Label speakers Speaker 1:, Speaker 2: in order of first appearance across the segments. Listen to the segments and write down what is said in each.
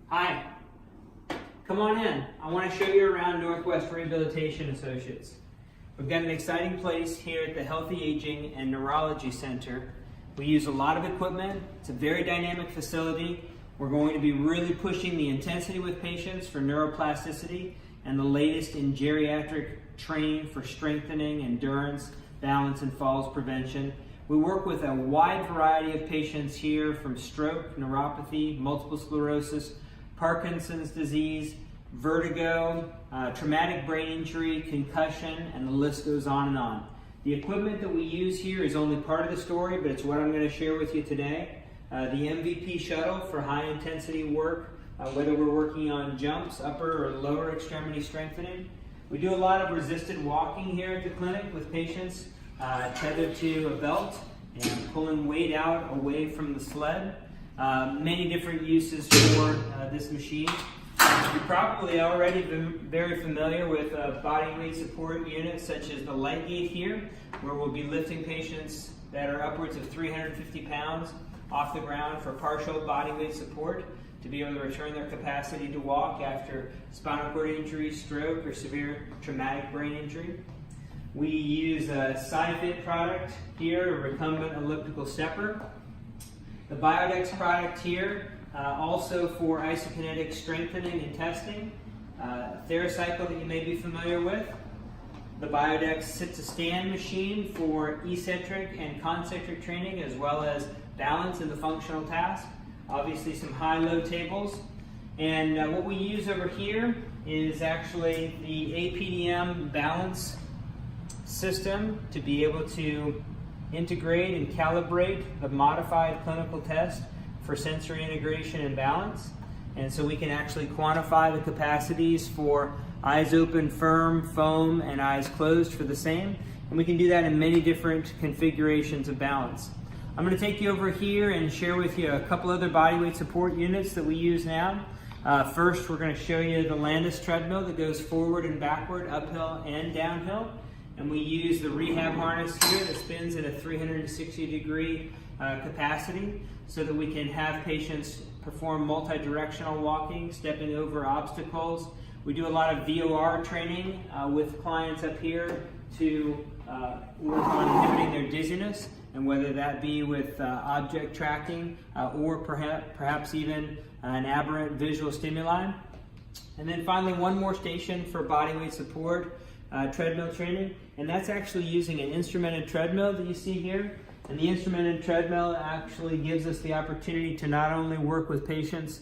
Speaker 1: Hi, come on in. I want to show you around Northwest Rehabilitation Associates. We've got an exciting place here at the Healthy Aging and Neurology Center. We use a lot of equipment. It's a very dynamic facility. We're going to be really pushing the intensity with patients for neuroplasticity and the latest in geriatric training for strengthening, endurance, balance, and falls prevention. We work with a wide variety of patients here, from stroke, neuropathy, multiple sclerosis, Parkinson's disease, vertigo, traumatic brain injury, concussion, and the list goes on and on. The equipment that we use here is only part of the story, but it's what I'm going to share with you today. The MVP shuttle for high intensity work, whether we're working on jumps, upper or lower extremity strengthening. We do a lot of resisted walking here at the clinic with patients tethered to a belt and pulling weight out away from the sled. Many different uses for this machine. You're probably already very familiar with body weight support units such as the light gate here, where we'll be lifting patients that are upwards of 350 pounds off the ground for partial body weight support to be able to return their capacity to walk after spinal cord injury, stroke, or severe traumatic brain injury. We use a SciFit product here, a recumbent elliptical stepper. The Biodex product here, also for isokinetic strengthening and testing. TheraCycle that you may be familiar with. The Biodex sit-to-stand machine for eccentric and concentric training, as well as balance in the functional task. Obviously some high-low tables. And what we use over here is actually the APDM balance system to be able to integrate and calibrate the modified clinical test for sensory integration and balance. And so we can actually quantify the capacities for eyes open, firm, foam, and eyes closed for the same. And we can do that in many different configurations of balance. I'm going to take you over here and share with you a couple other bodyweight support units that we use now. First, we're going to show you the Landis Treadmill that goes forward and backward, uphill and downhill. And we use the rehab harness here that spins at a 360-degree capacity so that we can have patients perform multi-directional walking, stepping over obstacles. We do a lot of VOR training with clients up here to work on inhibiting their dizziness, and whether that be with object tracking or perhaps even an aberrant visual stimuli. And then finally, one more station for bodyweight support, treadmill training, and that's actually using an instrumented treadmill that you see here. And the instrumented treadmill actually gives us the opportunity to not only work with patients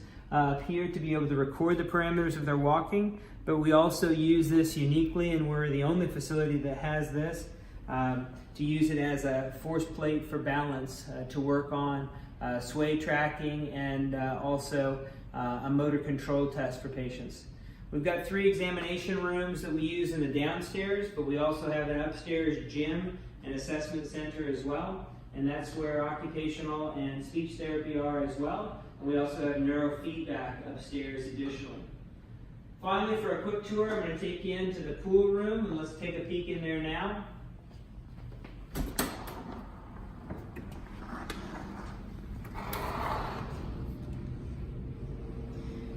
Speaker 1: here to be able to record the parameters of their walking, but we also use this uniquely, and we're the only facility that has this, to use it as a force plate for balance, to work on sway tracking and also a motor control test for patients. We've got 3 examination rooms that we use in the downstairs, but we also have an upstairs gym and assessment center as well. And that's where occupational and speech therapy are as well. And we also have neurofeedback upstairs additionally. Finally, for a quick tour, I'm going to take you into the pool room, and let's take a peek in there now.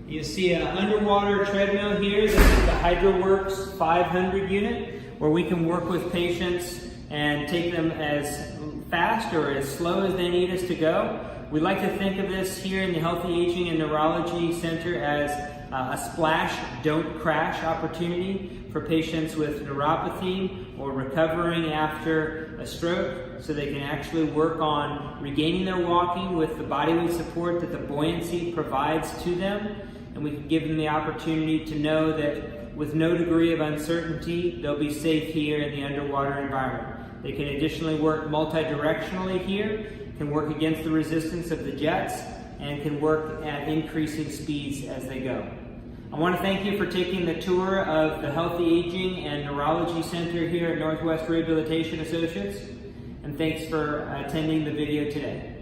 Speaker 1: You see an underwater treadmill here. This is the HydroWorks 500 unit, where we can work with patients and take them as fast or as slow as they need us to go. We like to think of this here in the Healthy Aging and Neurology Center as a splash, don't crash opportunity for patients with neuropathy or recovering after a stroke, so they can actually work on regaining their walking with the bodyweight support that the buoyancy provides to them. And we can give them the opportunity to know that with no degree of uncertainty, they'll be safe here in the underwater environment. They can additionally work multi-directionally here, can work against the resistance of the jets, and can work at increasing speeds as they go. I want to thank you for taking the tour of the Healthy Aging and Neurology Center here at Northwest Rehabilitation Associates, and thanks for attending the video today.